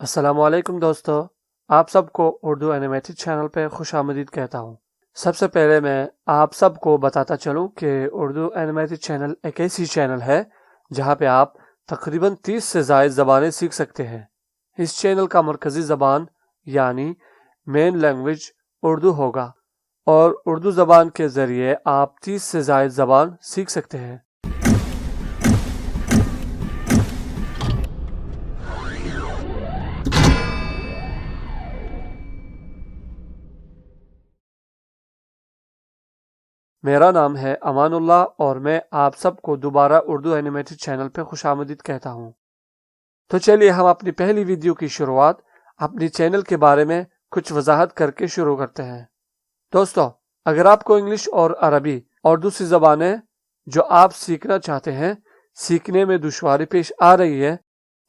السلام علیکم دوستو، آپ سب کو اردو اینیمیٹڈ چینل پہ خوش آمدید کہتا ہوں۔ سب سے پہلے میں آپ سب کو بتاتا چلوں کہ اردو اینیمیٹڈ چینل ایک ایسی چینل ہے جہاں پہ آپ تقریباً 30 سے زائد زبانیں سیکھ سکتے ہیں۔ اس چینل کا مرکزی زبان یعنی مین لینگویج اردو ہوگا اور اردو زبان کے ذریعے آپ 30 سے زائد زبان سیکھ سکتے ہیں۔ میرا نام ہے امان اللہ اور میں آپ سب کو دوبارہ اردو اینیمیٹڈ چینل پہ خوش آمدید کہتا ہوں۔ تو چلیے ہم اپنی پہلی ویڈیو کی شروعات اپنی چینل کے بارے میں کچھ وضاحت کر کے شروع کرتے ہیں۔ دوستو، اگر آپ کو انگلش اور عربی اور دوسری زبانیں جو آپ سیکھنا چاہتے ہیں سیکھنے میں دشواری پیش آ رہی ہے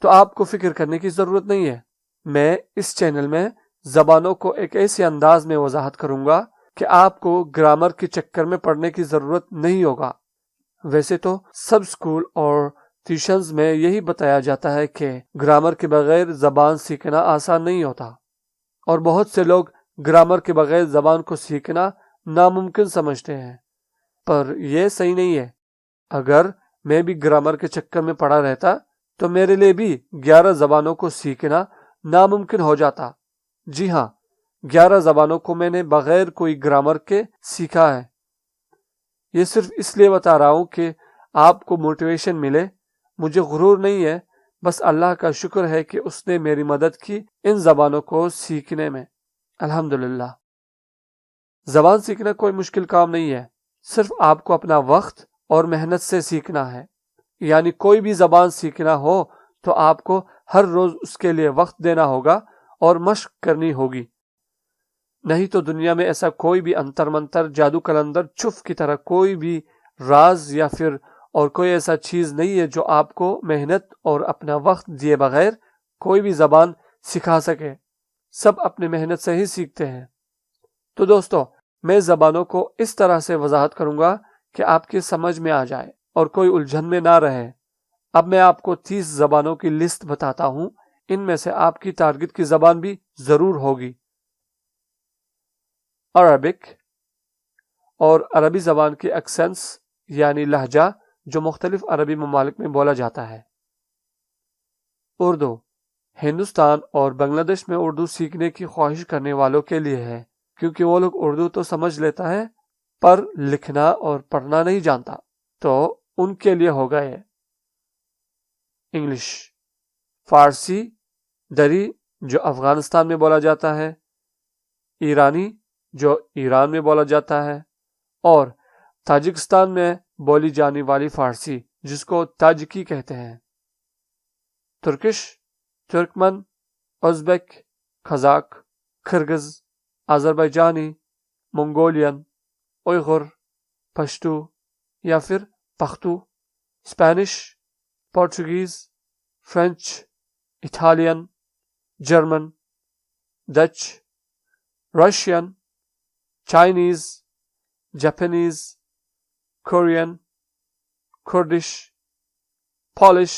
تو آپ کو فکر کرنے کی ضرورت نہیں ہے۔ میں اس چینل میں زبانوں کو ایک ایسے انداز میں وضاحت کروں گا کہ آپ کو گرامر کے چکر میں پڑھنے کی ضرورت نہیں ہوگا۔ ویسے تو سب سکول اور ٹیوشنز میں یہی بتایا جاتا ہے کہ گرامر کے بغیر زبان سیکھنا آسان نہیں ہوتا، اور بہت سے لوگ گرامر کے بغیر زبان کو سیکھنا ناممکن سمجھتے ہیں، پر یہ صحیح نہیں ہے۔ اگر میں بھی گرامر کے چکر میں پڑا رہتا تو میرے لیے بھی 11 زبانوں کو سیکھنا ناممکن ہو جاتا۔ جی ہاں، 11 زبانوں کو میں نے بغیر کوئی گرامر کے سیکھا ہے۔ یہ صرف اس لیے بتا رہا ہوں کہ آپ کو موٹیویشن ملے، مجھے غرور نہیں ہے، بس اللہ کا شکر ہے کہ اس نے میری مدد کی ان زبانوں کو سیکھنے میں۔ الحمدللہ۔ زبان سیکھنا کوئی مشکل کام نہیں ہے، صرف آپ کو اپنا وقت اور محنت سے سیکھنا ہے۔ یعنی کوئی بھی زبان سیکھنا ہو تو آپ کو ہر روز اس کے لیے وقت دینا ہوگا اور مشق کرنی ہوگی، نہیں تو دنیا میں ایسا کوئی بھی انتر منتر جادو کلندر چھف کی طرح کوئی بھی راز یا پھر اور کوئی ایسا چیز نہیں ہے جو آپ کو محنت اور اپنا وقت دیے بغیر کوئی بھی زبان سکھا سکے۔ سب اپنے محنت سے ہی سیکھتے ہیں۔ تو دوستو، میں زبانوں کو اس طرح سے وضاحت کروں گا کہ آپ کی سمجھ میں آ جائے اور کوئی الجھن میں نہ رہے۔ اب میں آپ کو 30 زبانوں کی لسٹ بتاتا ہوں، ان میں سے آپ کی ٹارگٹ کی زبان بھی ضرور ہوگی۔ عربک، اور عربی زبان کے ایکسنٹس یعنی لہجہ جو مختلف عربی ممالک میں بولا جاتا ہے۔ اردو، ہندوستان اور بنگلہ دیش میں اردو سیکھنے کی خواہش کرنے والوں کے لیے ہے، کیونکہ وہ لوگ اردو تو سمجھ لیتا ہے پر لکھنا اور پڑھنا نہیں جانتا، تو ان کے لیے ہوگا یہ۔ انگلش، فارسی، دری جو افغانستان میں بولا جاتا ہے، ایرانی جو ایران میں بولا جاتا ہے، اور تاجکستان میں بولی جانے والی فارسی جس کو تاجکی کہتے ہیں۔ Turkish, Turkmen, Uzbek, Kazakh, Kyrgyz, Azerbaijani, Mongolian, Uyghur, Pashto یا پھر Pakhto, Spanish, Portuguese, French, Italian, German, Dutch, Russian, Chinese, Japanese, Korean, Kurdish, Polish,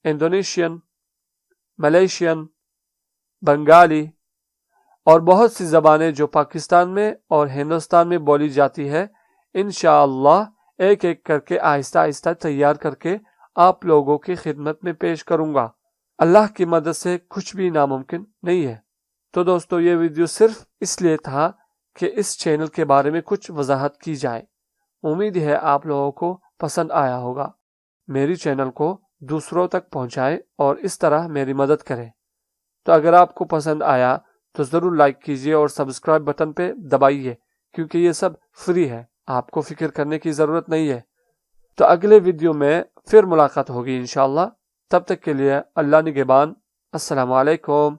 Indonesian, Malaysian, Bengali اور بہت سی زبانیں جو پاکستان میں اور ہندوستان میں بولی جاتی ہے۔ انشاءاللہ ایک ایک کر کے آہستہ آہستہ تیار کر کے آپ لوگوں کی خدمت میں پیش کروں گا۔ اللہ کی مدد سے کچھ بھی ناممکن نہیں ہے۔ تو دوستو، یہ ویڈیو صرف اس لیے تھا کہ اس چینل کے بارے میں کچھ وضاحت کی جائے۔ امید ہے آپ لوگوں کو پسند آیا ہوگا۔ میری چینل کو دوسروں تک پہنچائیں اور اس طرح میری مدد کریں۔ تو اگر آپ کو پسند آیا تو ضرور لائک کیجئے اور سبسکرائب بٹن پہ دبائیے، کیونکہ یہ سب فری ہے، آپ کو فکر کرنے کی ضرورت نہیں ہے۔ تو اگلے ویڈیو میں پھر ملاقات ہوگی انشاءاللہ۔ تب تک کے لیے اللہ نگہبان۔ السلام علیکم۔